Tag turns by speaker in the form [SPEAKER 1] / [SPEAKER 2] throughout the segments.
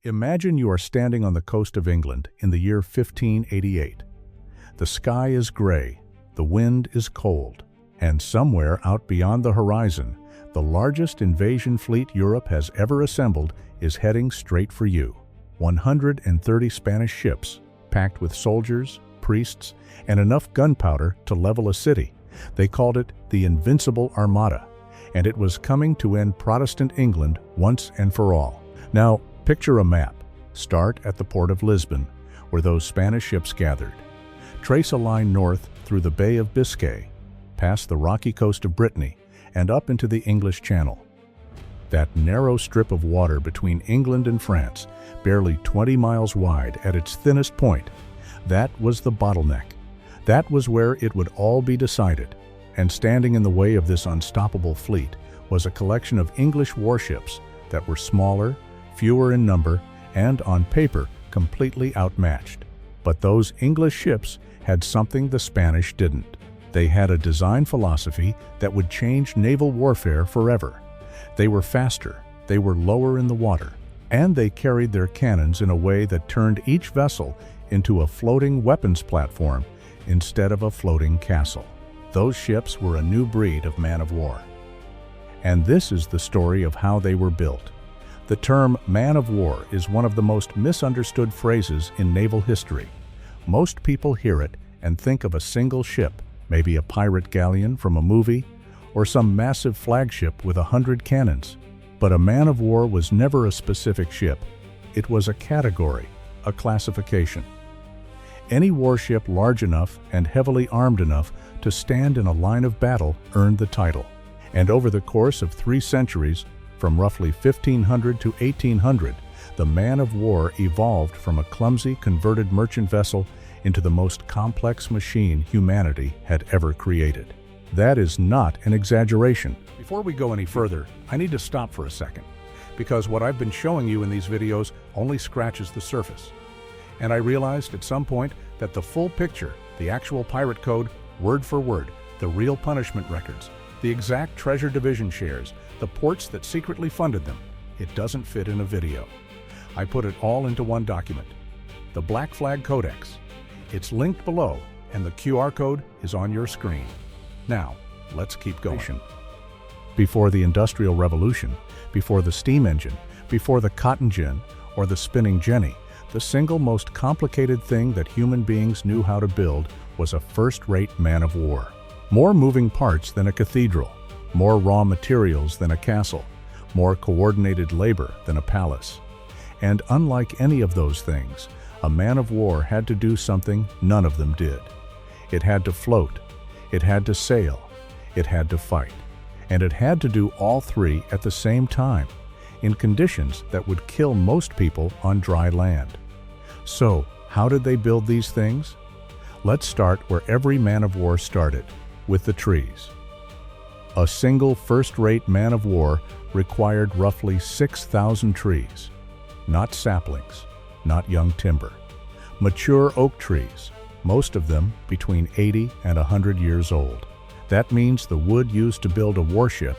[SPEAKER 1] Imagine you are standing on the coast of England in the year 1588. The sky is gray, the wind is cold, and somewhere out beyond the horizon, the largest invasion fleet Europe has ever assembled is heading straight for you. 130 Spanish ships, packed with soldiers, priests, and enough gunpowder to level a city. They called it the Invincible Armada, and it was coming to end Protestant England once and for all. Now, picture a map. Start at the port of Lisbon, where those Spanish ships gathered. Trace a line north through the Bay of Biscay, past the rocky coast of Brittany, and up into the English Channel. That narrow strip of water between England and France, barely 20 miles wide at its thinnest point, that was the bottleneck. That was where it would all be decided. And standing in the way of this unstoppable fleet was a collection of English warships that were smaller, fewer in number, and on paper completely outmatched. But those English ships had something the Spanish didn't. They had a design philosophy that would change naval warfare forever. They were faster, they were lower in the water, and they carried their cannons in a way that turned each vessel into a floating weapons platform instead of a floating castle. Those ships were a new breed of man of war. And this is the story of how they were built. The term man of war is one of the most misunderstood phrases in naval history. Most people hear it and think of a single ship, maybe a pirate galleon from a movie, or some massive flagship with 100 cannons. But a man of war was never a specific ship. It was a category, a classification. Any warship large enough and heavily armed enough to stand in a line of battle earned the title. And over the course of 3 centuries, from roughly 1500 to 1800, the man of war evolved from a clumsy converted merchant vessel into the most complex machine humanity had ever created. That is not an exaggeration. Before we go any further, I need to stop for a second, because what I've been showing you in these videos only scratches the surface. And I realized at some point that the full picture, the actual pirate code, word for word, the real punishment records, the exact treasure division shares, the ports that secretly funded them, it doesn't fit in a video. I put it all into one document, the Black Flag Codex. It's linked below, and the QR code is on your screen. Now, let's keep going. Before the Industrial Revolution, before the steam engine, before the cotton gin, or the spinning jenny, the single most complicated thing that human beings knew how to build was a first-rate man of war. More moving parts than a cathedral, more raw materials than a castle, more coordinated labor than a palace. And unlike any of those things, a man of war had to do something none of them did. It had to float, it had to sail, it had to fight, and it had to do all 3 at the same time, in conditions that would kill most people on dry land. So, how did they build these things? Let's start where every man of war started, with the trees. A single first-rate man of war required roughly 6,000 trees. Not saplings, not young timber. Mature oak trees, most of them between 80 and 100 years old. That means the wood used to build a warship,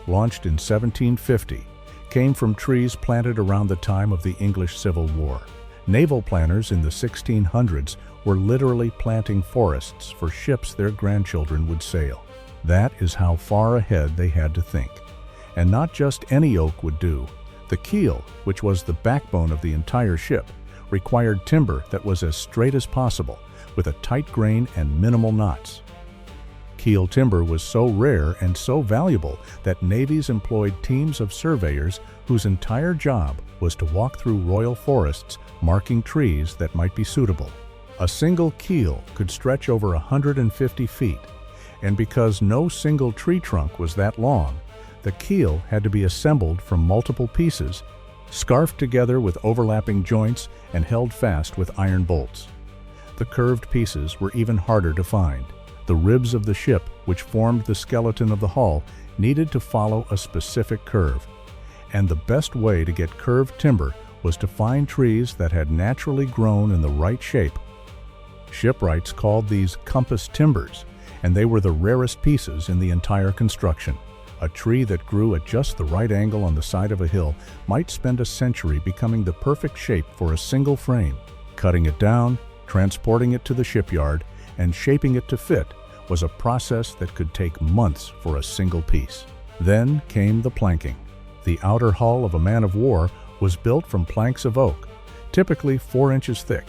[SPEAKER 1] launched in 1750, came from trees planted around the time of the English Civil War. Naval planners in the 1600s were literally planting forests for ships their grandchildren would sail. That is how far ahead they had to think. And not just any oak would do. The keel, which was the backbone of the entire ship, required timber that was as straight as possible, with a tight grain and minimal knots. Keel timber was so rare and so valuable that navies employed teams of surveyors whose entire job was to walk through royal forests marking trees that might be suitable. A single keel could stretch over 150 feet, and because no single tree trunk was that long, the keel had to be assembled from multiple pieces, scarfed together with overlapping joints and held fast with iron bolts. The curved pieces were even harder to find. The ribs of the ship, which formed the skeleton of the hull, needed to follow a specific curve. And the best way to get curved timber was to find trees that had naturally grown in the right shape. Shipwrights called these compass timbers, and they were the rarest pieces in the entire construction. A tree that grew at just the right angle on the side of a hill might spend a century becoming the perfect shape for a single frame. Cutting it down, transporting it to the shipyard, and shaping it to fit was a process that could take months for a single piece. Then came the planking. The outer hull of a man-of-war was built from planks of oak, typically 4 inches thick,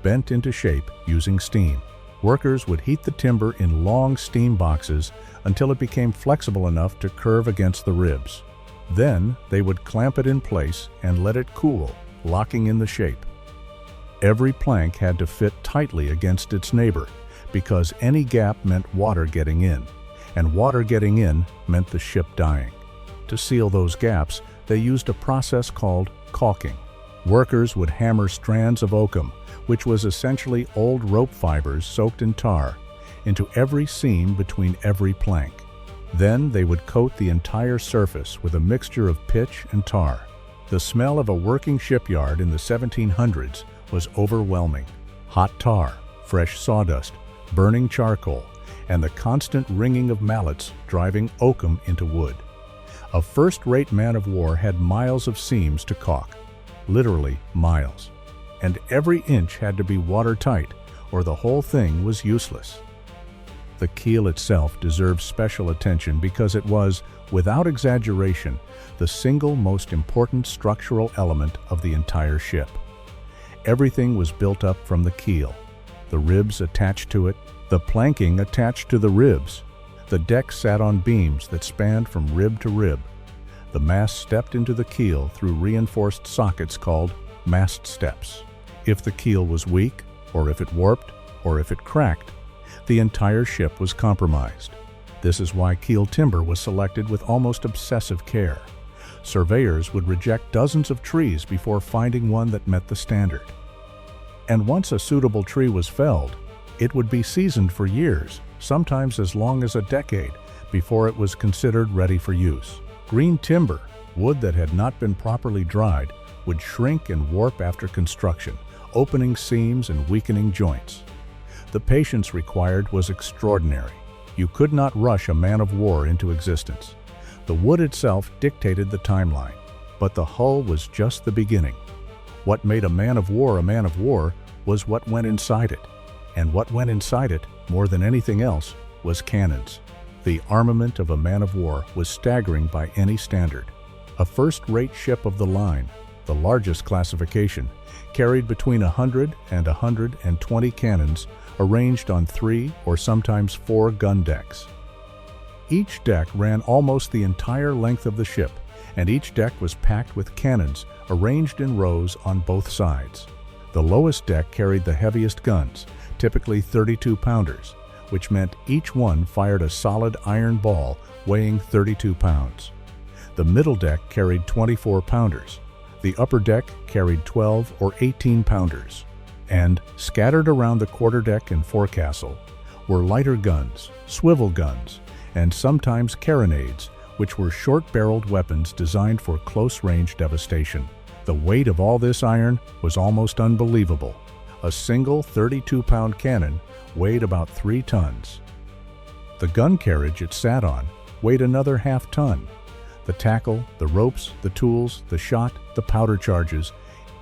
[SPEAKER 1] bent into shape using steam. Workers would heat the timber in long steam boxes until it became flexible enough to curve against the ribs. Then they would clamp it in place and let it cool, locking in the shape. Every plank had to fit tightly against its neighbor because any gap meant water getting in, and water getting in meant the ship dying. To seal those gaps, they used a process called caulking. Workers would hammer strands of oakum, which was essentially old rope fibers soaked in tar, into every seam between every plank. Then they would coat the entire surface with a mixture of pitch and tar. The smell of a working shipyard in the 1700s was overwhelming. Hot tar, fresh sawdust, burning charcoal, and the constant ringing of mallets driving oakum into wood. A first-rate man-of-war had miles of seams to caulk, literally miles. And every inch had to be watertight, or the whole thing was useless. The keel itself deserves special attention because it was, without exaggeration, the single most important structural element of the entire ship. Everything was built up from the keel, the ribs attached to it, the planking attached to the ribs. The deck sat on beams that spanned from rib to rib. The mast stepped into the keel through reinforced sockets called mast steps. If the keel was weak, or if it warped, or if it cracked, the entire ship was compromised. This is why keel timber was selected with almost obsessive care. Surveyors would reject dozens of trees before finding one that met the standard. And once a suitable tree was felled, it would be seasoned for years, sometimes as long as a decade, before it was considered ready for use. Green timber, wood that had not been properly dried, would shrink and warp after construction, opening seams and weakening joints. The patience required was extraordinary. You could not rush a man-of-war into existence. The wood itself dictated the timeline, but the hull was just the beginning. What made a man-of-war was what went inside it. And what went inside it, more than anything else, was cannons. The armament of a man-of-war was staggering by any standard. A first-rate ship of the line, the largest classification, carried between 100 and 120 cannons arranged on 3 or sometimes 4 gun decks. Each deck ran almost the entire length of the ship, and each deck was packed with cannons arranged in rows on both sides. The lowest deck carried the heaviest guns, typically 32-pounders, which meant each one fired a solid iron ball weighing 32 pounds. The middle deck carried 24-pounders. The upper deck carried 12 or 18-pounders. And scattered around the quarterdeck and forecastle were lighter guns, swivel guns, and sometimes carronades, which were short-barreled weapons designed for close-range devastation. The weight of all this iron was almost unbelievable. A single 32-pound cannon weighed about 3 tons. The gun carriage it sat on weighed another half ton. The tackle, the ropes, the tools, the shot, the powder charges.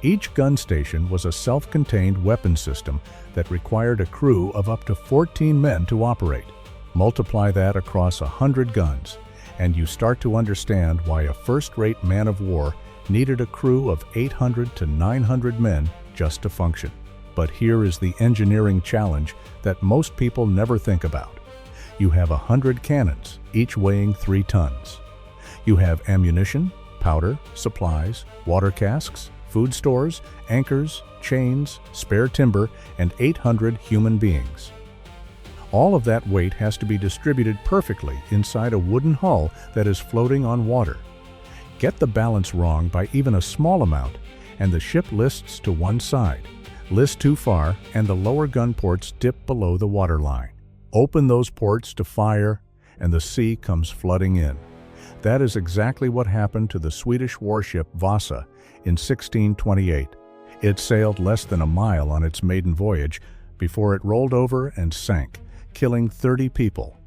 [SPEAKER 1] Each gun station was a self-contained weapon system that required a crew of up to 14 men to operate. Multiply that across 100 guns, and you start to understand why a first-rate man-of-war needed a crew of 800 to 900 men just to function. But here is the engineering challenge that most people never think about. You have 100 cannons, each weighing 3 tons. You have ammunition, powder, supplies, water casks, food stores, anchors, chains, spare timber, and 800 human beings. All of that weight has to be distributed perfectly inside a wooden hull that is floating on water. Get the balance wrong by even a small amount, and the ship lists to one side. List too far, and the lower gun ports dip below the waterline. Open those ports to fire, and the sea comes flooding in. That is exactly what happened to the Swedish warship Vasa in 1628. It sailed less than a mile on its maiden voyage before it rolled over and sank, killing 30 people.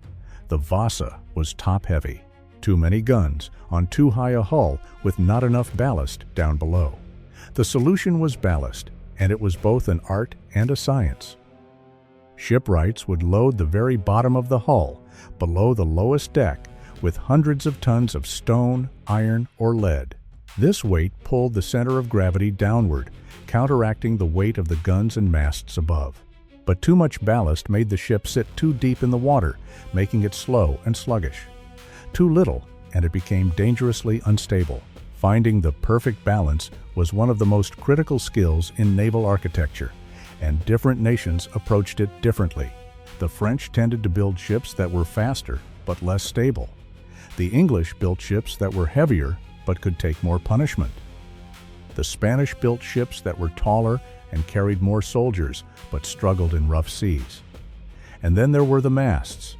[SPEAKER 1] The Vasa was top-heavy. Too many guns on too high a hull with not enough ballast down below. The solution was ballast, and it was both an art and a science. Shipwrights would load the very bottom of the hull, below the lowest deck, with hundreds of tons of stone, iron, or lead. This weight pulled the center of gravity downward, counteracting the weight of the guns and masts above. But too much ballast made the ship sit too deep in the water, making it slow and sluggish. Too little, and it became dangerously unstable. Finding the perfect balance was one of the most critical skills in naval architecture, and different nations approached it differently. The French tended to build ships that were faster but less stable. The English built ships that were heavier but could take more punishment. The Spanish built ships that were taller and carried more soldiers but struggled in rough seas. And then there were the masts.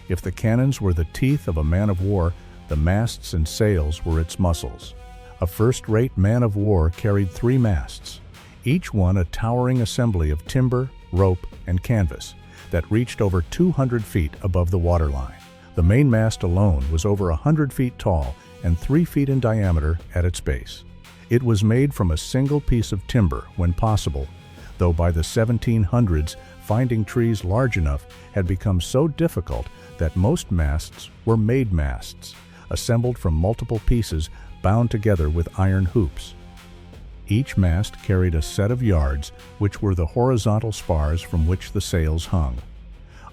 [SPEAKER 1] If the cannons were the teeth of a man of war, the masts and sails were its muscles. A first-rate man of war carried 3 masts, each one a towering assembly of timber, rope, and canvas that reached over 200 feet above the waterline. The main mast alone was over 100 feet tall and 3 feet in diameter at its base. It was made from a single piece of timber when possible, though by the 1700s, finding trees large enough had become so difficult that most masts were made masts, assembled from multiple pieces bound together with iron hoops. Each mast carried a set of yards, which were the horizontal spars from which the sails hung.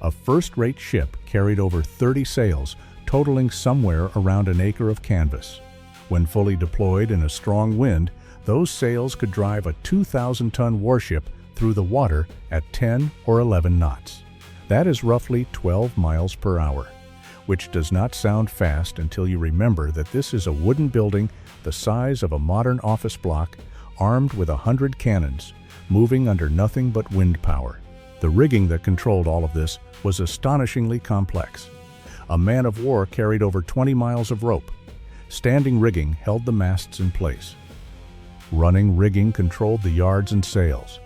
[SPEAKER 1] A first-rate ship carried over 30 sails, totaling somewhere around an acre of canvas. When fully deployed in a strong wind, those sails could drive a 2,000-ton warship through the water at 10 or 11 knots. That is roughly 12 miles per hour, which does not sound fast until you remember that this is a wooden building the size of a modern office block, armed with 100 cannons, moving under nothing but wind power. The rigging that controlled all of this was astonishingly complex. A man of war carried over 20 miles of rope. Standing rigging held the masts in place. Running rigging controlled the yards and sails.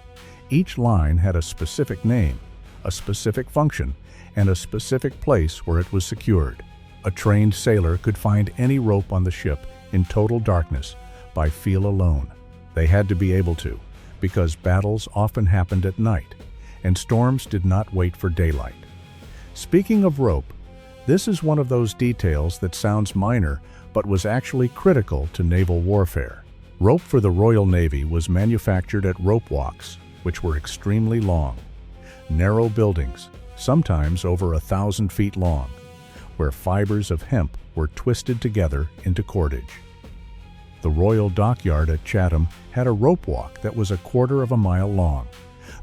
[SPEAKER 1] Each line had a specific name, a specific function, and a specific place where it was secured. A trained sailor could find any rope on the ship in total darkness by feel alone. They had to be able to, because battles often happened at night, and storms did not wait for daylight. Speaking of rope, this is one of those details that sounds minor but was actually critical to naval warfare. Rope for the Royal Navy was manufactured at rope walks, which were extremely long. Narrow buildings, sometimes over 1,000 feet long, where fibers of hemp were twisted together into cordage. The Royal Dockyard at Chatham had a rope walk that was 1/4 of a mile long.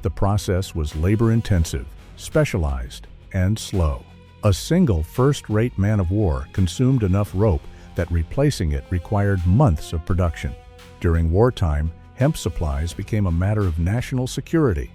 [SPEAKER 1] The process was labor-intensive, specialized, and slow. A single first-rate man of war consumed enough rope that replacing it required months of production. During wartime, hemp supplies became a matter of national security.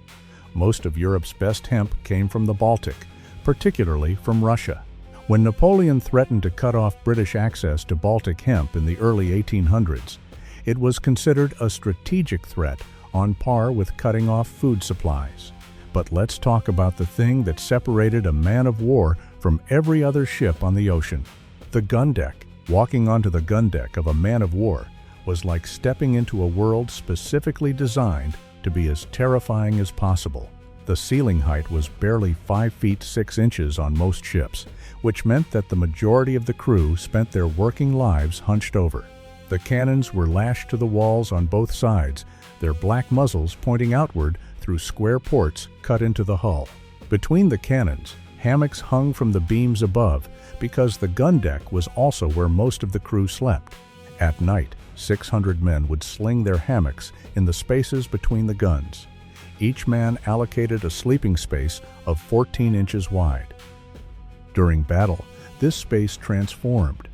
[SPEAKER 1] Most of Europe's best hemp came from the Baltic, particularly from Russia. When Napoleon threatened to cut off British access to Baltic hemp in the early 1800s, it was considered a strategic threat on par with cutting off food supplies. But let's talk about the thing that separated a man of war from every other ship on the ocean: the gun deck. Walking onto the gun deck of a man of war was like stepping into a world specifically designed to be as terrifying as possible. The ceiling height was barely 5 feet 6 inches on most ships, which meant that the majority of the crew spent their working lives hunched over. The cannons were lashed to the walls on both sides, their black muzzles pointing outward through square ports cut into the hull. Between the cannons, hammocks hung from the beams above because the gun deck was also where most of the crew slept. At night, 600 men would sling their hammocks in the spaces between the guns. Each man allocated a sleeping space of 14 inches wide. During battle, this space transformed.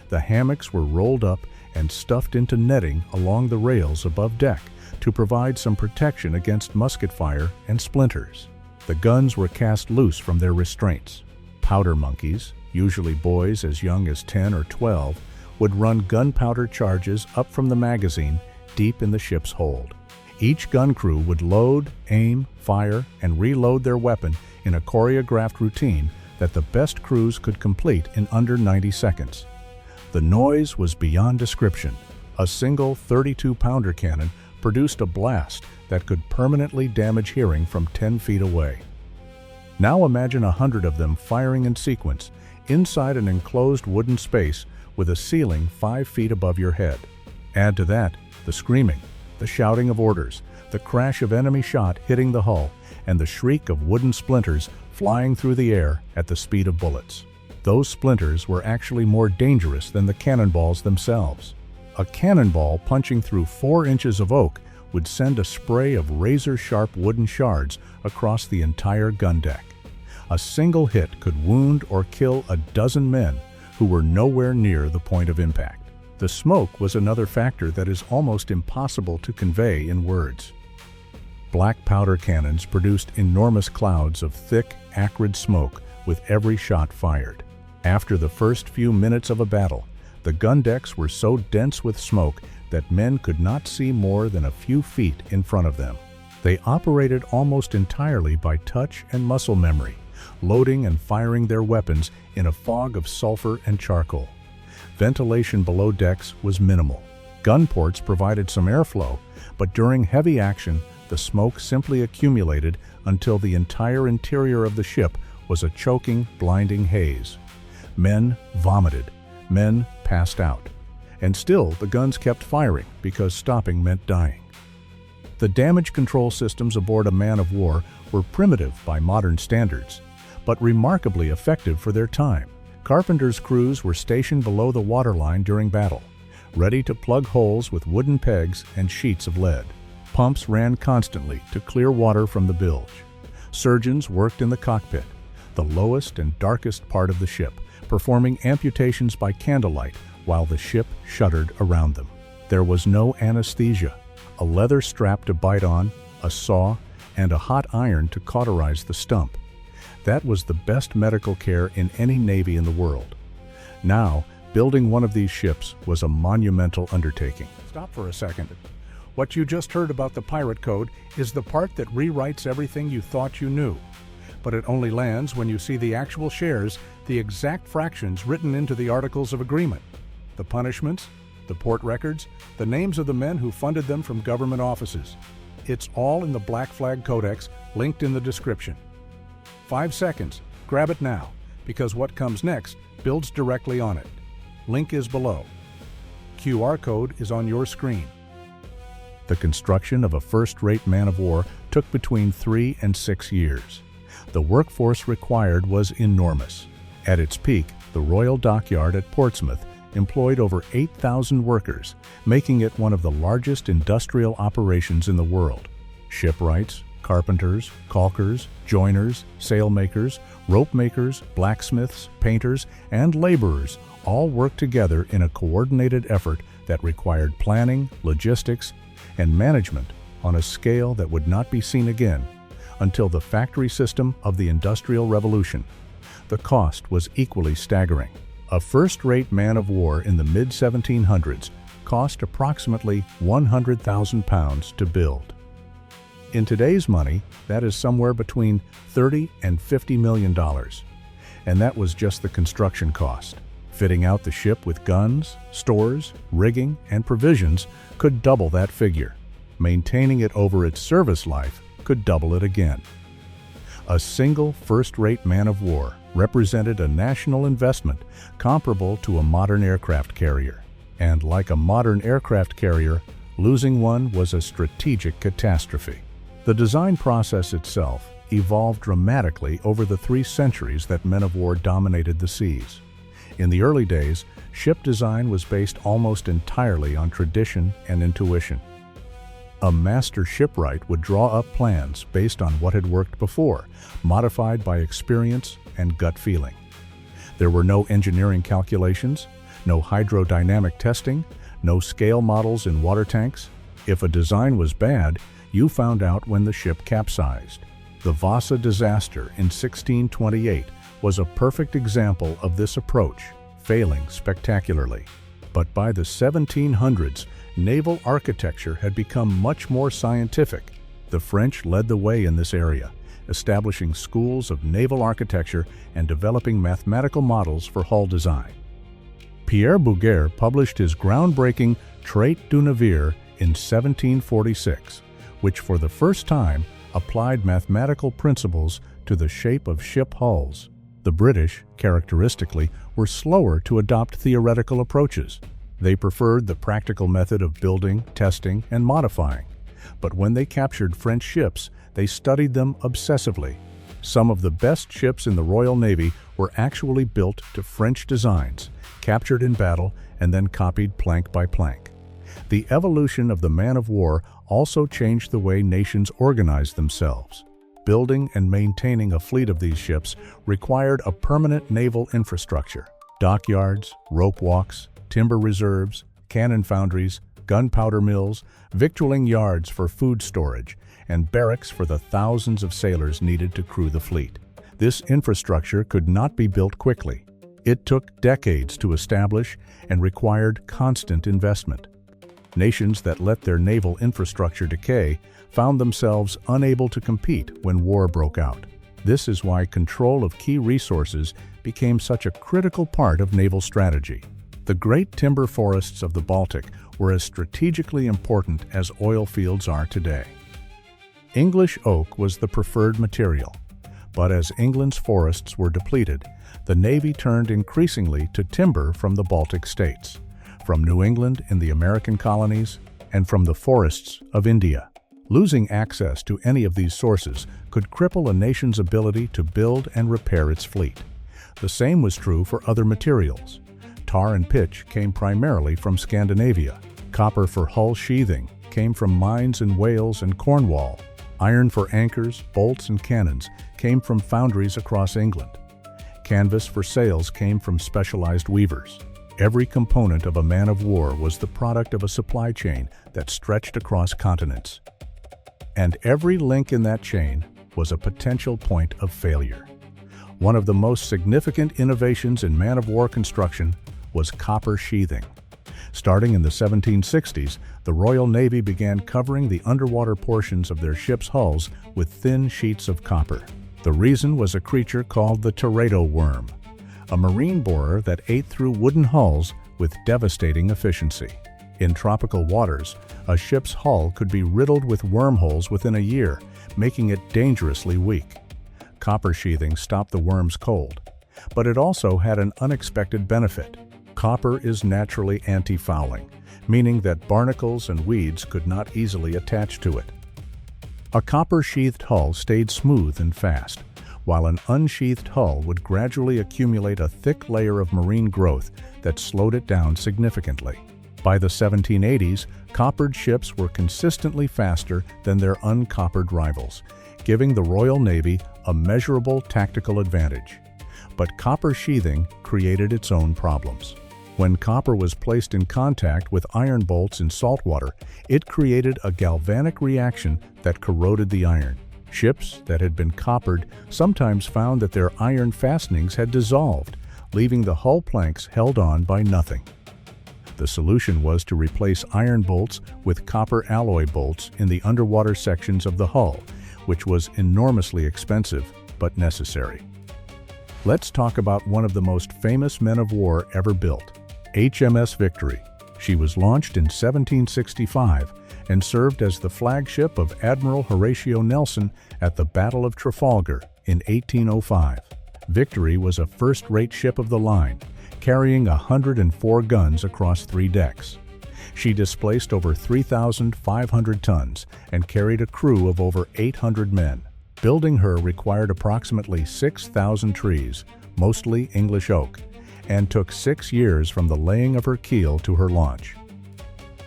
[SPEAKER 1] The hammocks were rolled up and stuffed into netting along the rails above deck to provide some protection against musket fire and splinters. The guns were cast loose from their restraints. Powder monkeys, usually boys as young as 10 or 12, would run gunpowder charges up from the magazine deep in the ship's hold. Each gun crew would load, aim, fire, and reload their weapon in a choreographed routine that the best crews could complete in under 90 seconds. The noise was beyond description. A single 32-pounder cannon produced a blast that could permanently damage hearing from 10 feet away. Now imagine 100 of them firing in sequence inside an enclosed wooden space with a ceiling 5 feet above your head. Add to that the screaming, the shouting of orders, the crash of enemy shot hitting the hull, and the shriek of wooden splinters flying through the air at the speed of bullets. Those splinters were actually more dangerous than the cannonballs themselves. A cannonball punching through 4 inches of oak would send a spray of razor-sharp wooden shards across the entire gun deck. A single hit could wound or kill a dozen men who were nowhere near the point of impact. The smoke was another factor that is almost impossible to convey in words. Black powder cannons produced enormous clouds of thick, acrid smoke with every shot fired. After the first few minutes of a battle, the gun decks were so dense with smoke that men could not see more than a few feet in front of them. They operated almost entirely by touch and muscle memory, loading and firing their weapons in a fog of sulfur and charcoal. Ventilation below decks was minimal. Gun ports provided some airflow, but during heavy action, the smoke simply accumulated until the entire interior of the ship was a choking, blinding haze. Men vomited. Men passed out. And still, the guns kept firing because stopping meant dying. The damage control systems aboard a man of war were primitive by modern standards, but remarkably effective for their time. Carpenters' crews were stationed below the waterline during battle, ready to plug holes with wooden pegs and sheets of lead. Pumps ran constantly to clear water from the bilge. Surgeons worked in the cockpit, the lowest and darkest part of the ship, performing amputations by candlelight while the ship shuddered around them. There was no anesthesia, a leather strap to bite on, a saw, and a hot iron to cauterize the stump. That was the best medical care in any navy in the world. Now, building one of these ships was a monumental undertaking. Stop for a second. What you just heard about the pirate code is the part that rewrites everything you thought you knew. But it only lands when you see the actual shares, the exact fractions written into the Articles of Agreement, the punishments, the port records, the names of the men who funded them from government offices. It's all in the Black Flag Codex, linked in the description. 5 seconds, grab it now, because what comes next builds directly on it. Link is below. QR code is on your screen. The construction of a first-rate man of war took between 3 and 6 years. The workforce required was enormous. At its peak, the Royal Dockyard at Portsmouth employed over 8,000 workers, making it one of the largest industrial operations in the world. Shipwrights, carpenters, caulkers, joiners, sailmakers, rope makers, blacksmiths, painters, and laborers all worked together in a coordinated effort that required planning, logistics, and management on a scale that would not be seen again until the factory system of the Industrial Revolution. The cost was equally staggering. A first-rate man of war in the mid-1700s cost approximately £100,000 to build. In today's money, that is somewhere between $30 and $50 million. And that was just the construction cost. Fitting out the ship with guns, stores, rigging, and provisions could double that figure. Maintaining it over its service life could double it again. A single first-rate man of war represented a national investment comparable to a modern aircraft carrier. And like a modern aircraft carrier, losing one was a strategic catastrophe. The design process itself evolved dramatically over the 3 centuries that men of war dominated the seas. In the early days, ship design was based almost entirely on tradition and intuition. A master shipwright would draw up plans based on what had worked before, modified by experience and gut feeling. There were no engineering calculations, no hydrodynamic testing, no scale models in water tanks. If a design was bad, you found out when the ship capsized. The Vasa disaster in 1628 was a perfect example of this approach, failing spectacularly. But by the 1700s, naval architecture had become much more scientific. The French led the way in this area, establishing schools of naval architecture and developing mathematical models for hull design. Pierre Bouguer published his groundbreaking Traité du Navire in 1746, which for the first time applied mathematical principles to the shape of ship hulls. The British, characteristically, were slower to adopt theoretical approaches. They preferred the practical method of building, testing, and modifying. But when they captured French ships, they studied them obsessively. Some of the best ships in the Royal Navy were actually built to French designs, captured in battle, and then copied plank by plank. The evolution of the man of war also changed the way nations organized themselves. Building and maintaining a fleet of these ships required a permanent naval infrastructure: dockyards, rope walks, timber reserves, cannon foundries, gunpowder mills, victualling yards for food storage, and barracks for the thousands of sailors needed to crew the fleet. This infrastructure could not be built quickly. It took decades to establish and required constant investment. Nations that let their naval infrastructure decay found themselves unable to compete when war broke out. This is why control of key resources became such a critical part of naval strategy. The great timber forests of the Baltic were as strategically important as oil fields are today. English oak was the preferred material, but as England's forests were depleted, the Navy turned increasingly to timber from the Baltic states, from New England in the American colonies, and from the forests of India. Losing access to any of these sources could cripple a nation's ability to build and repair its fleet. The same was true for other materials. Tar and pitch came primarily from Scandinavia. Copper for hull sheathing came from mines in Wales and Cornwall. Iron for anchors, bolts, and cannons came from foundries across England. Canvas for sails came from specialized weavers. Every component of a man of war was the product of a supply chain that stretched across continents. And every link in that chain was a potential point of failure. One of the most significant innovations in man of war construction was copper sheathing. Starting in the 1760s, the Royal Navy began covering the underwater portions of their ships' hulls with thin sheets of copper. The reason was a creature called the teredo worm, a marine borer that ate through wooden hulls with devastating efficiency. In tropical waters, a ship's hull could be riddled with wormholes within a year, making it dangerously weak. Copper sheathing stopped the worms cold, but it also had an unexpected benefit. Copper is naturally anti-fouling, meaning that barnacles and weeds could not easily attach to it. A copper-sheathed hull stayed smooth and fast, while an unsheathed hull would gradually accumulate a thick layer of marine growth that slowed it down significantly. By the 1780s, coppered ships were consistently faster than their uncoppered rivals, giving the Royal Navy a measurable tactical advantage. But copper sheathing created its own problems. When copper was placed in contact with iron bolts in salt water, it created a galvanic reaction that corroded the iron. Ships that had been coppered sometimes found that their iron fastenings had dissolved, leaving the hull planks held on by nothing. The solution was to replace iron bolts with copper alloy bolts in the underwater sections of the hull, which was enormously expensive but necessary. Let's talk about one of the most famous men of war ever built, HMS Victory. She was launched in 1765 and served as the flagship of Admiral Horatio Nelson at the Battle of Trafalgar in 1805. Victory was a first-rate ship of the line, carrying 104 guns across 3 decks. She displaced over 3,500 tons and carried a crew of over 800 men. Building her required approximately 6,000 trees, mostly English oak, and took 6 years from the laying of her keel to her launch.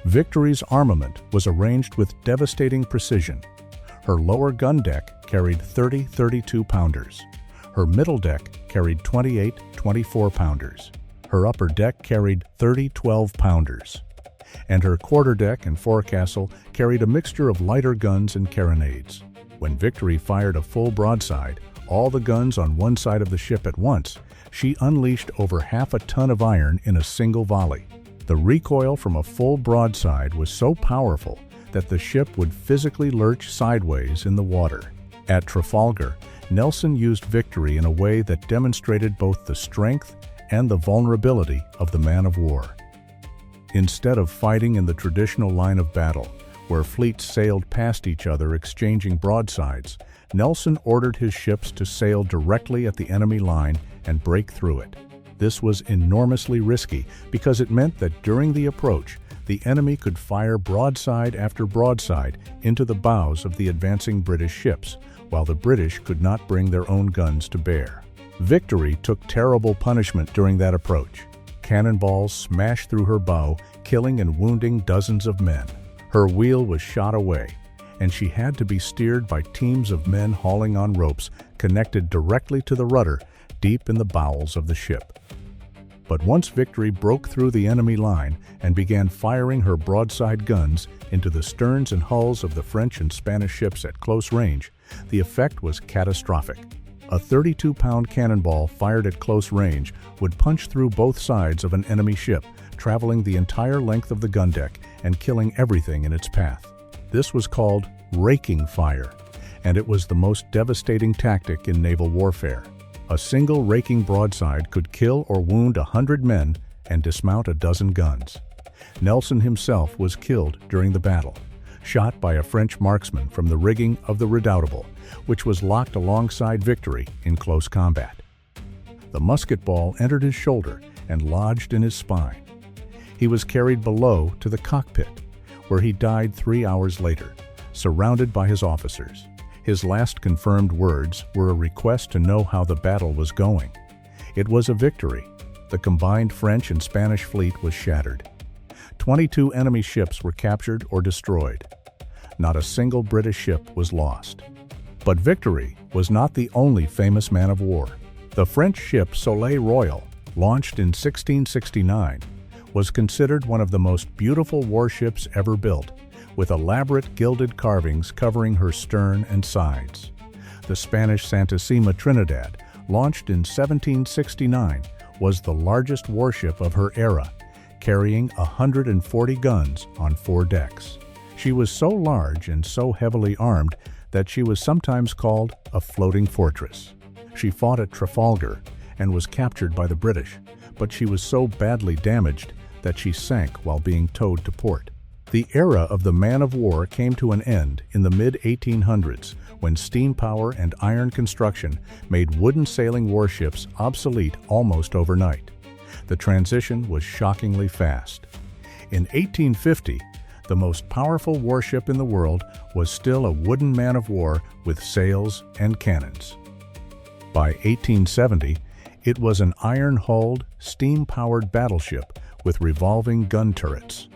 [SPEAKER 1] Victory's armament was arranged with devastating precision. Her lower gun deck carried 30 32-pounders. Her middle deck carried 28 24-pounders. Her upper deck carried 30 12-pounders. And her quarterdeck and forecastle carried a mixture of lighter guns and carronades. When Victory fired a full broadside, all the guns on one side of the ship at once, she unleashed over half a ton of iron in a single volley. The recoil from a full broadside was so powerful that the ship would physically lurch sideways in the water. At Trafalgar, Nelson used Victory in a way that demonstrated both the strength and the vulnerability of the man of war. Instead of fighting in the traditional line of battle, where fleets sailed past each other exchanging broadsides, Nelson ordered his ships to sail directly at the enemy line and break through it. This was enormously risky because it meant that during the approach, the enemy could fire broadside after broadside into the bows of the advancing British ships, while the British could not bring their own guns to bear. Victory took terrible punishment during that approach. Cannonballs smashed through her bow, killing and wounding dozens of men. Her wheel was shot away, and she had to be steered by teams of men hauling on ropes connected directly to the rudder deep in the bowels of the ship. But once Victory broke through the enemy line and began firing her broadside guns into the sterns and hulls of the French and Spanish ships at close range, the effect was catastrophic. A 32-pound cannonball fired at close range would punch through both sides of an enemy ship, traveling the entire length of the gun deck and killing everything in its path. This was called raking fire, and it was the most devastating tactic in naval warfare. A single raking broadside could kill or wound 100 men and dismount a dozen guns. Nelson himself was killed during the battle, shot by a French marksman from the rigging of the Redoutable, which was locked alongside Victory in close combat. The musket ball entered his shoulder and lodged in his spine. He was carried below to the cockpit, where he died 3 hours later, surrounded by his officers. His last confirmed words were a request to know how the battle was going. It was a victory. The combined French and Spanish fleet was shattered. 22 enemy ships were captured or destroyed. Not a single British ship was lost. But Victory was not the only famous man of war. The French ship Soleil Royal, launched in 1669, was considered one of the most beautiful warships ever built, with elaborate gilded carvings covering her stern and sides. The Spanish Santissima Trinidad, launched in 1769, was the largest warship of her era, carrying 140 guns on 4 decks. She was so large and so heavily armed that she was sometimes called a floating fortress. She fought at Trafalgar and was captured by the British, but she was so badly damaged that she sank while being towed to port. The era of the man of war came to an end in the mid-1800s when steam power and iron construction made wooden sailing warships obsolete almost overnight. The transition was shockingly fast. In 1850, the most powerful warship in the world was still a wooden man of war with sails and cannons. By 1870, it was an iron-hulled, steam-powered battleship with revolving gun turrets.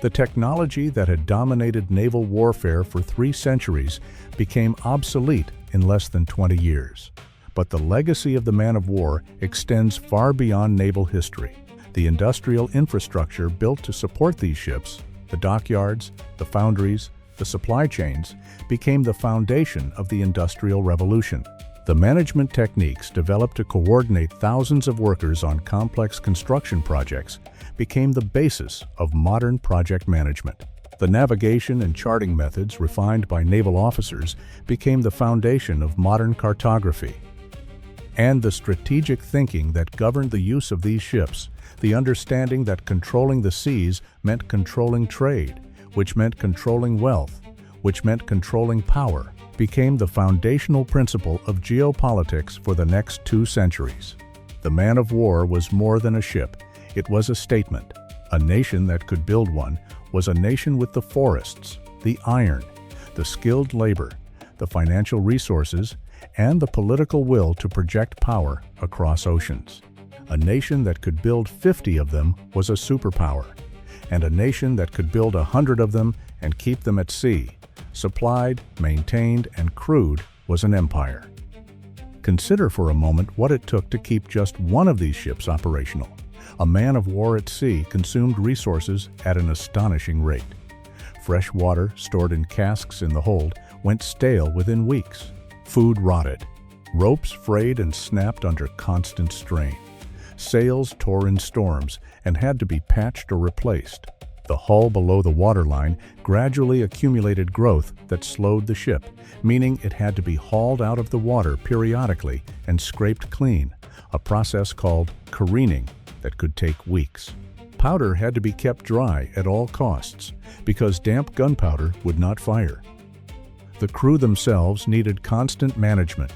[SPEAKER 1] The technology that had dominated naval warfare for 3 centuries became obsolete in less than 20 years. But the legacy of the man of war extends far beyond naval history. The industrial infrastructure built to support these ships, the dockyards, the foundries, the supply chains, became the foundation of the Industrial Revolution. The management techniques developed to coordinate thousands of workers on complex construction projects became the basis of modern project management. The navigation and charting methods refined by naval officers became the foundation of modern cartography. And the strategic thinking that governed the use of these ships, the understanding that controlling the seas meant controlling trade, which meant controlling wealth, which meant controlling power, became the foundational principle of geopolitics for the next 2 centuries. The man of war was more than a ship. It was a statement. A nation that could build one was a nation with the forests, the iron, the skilled labor, the financial resources, and the political will to project power across oceans. A nation that could build 50 of them was a superpower, and a nation that could build 100 of them and keep them at sea, supplied, maintained, and crewed, was an empire. Consider for a moment what it took to keep just one of these ships operational. A man of war at sea consumed resources at an astonishing rate. Fresh water stored in casks in the hold went stale within weeks. Food rotted. Ropes frayed and snapped under constant strain. Sails tore in storms and had to be patched or replaced. The hull below the waterline gradually accumulated growth that slowed the ship, meaning it had to be hauled out of the water periodically and scraped clean, a process called careening that could take weeks. Powder had to be kept dry at all costs because damp gunpowder would not fire. The crew themselves needed constant management,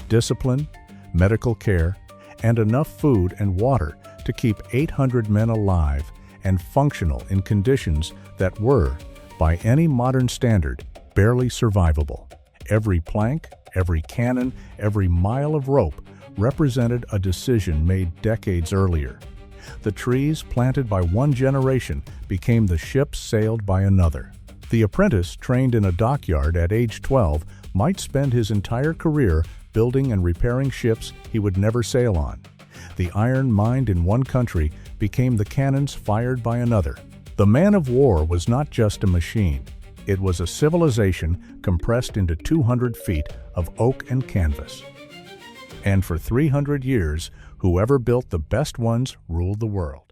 [SPEAKER 1] discipline, medical care, and enough food and water to keep 800 men alive and functional in conditions that were, by any modern standard, barely survivable. Every plank, every cannon, every mile of rope represented a decision made decades earlier. The trees planted by one generation became the ships sailed by another. The apprentice trained in a dockyard at age 12 might spend his entire career building and repairing ships he would never sail on. The iron mined in one country became the cannons fired by another. The man of war was not just a machine. It was a civilization compressed into 200 feet of oak and canvas. And for 300 years, whoever built the best ones ruled the world.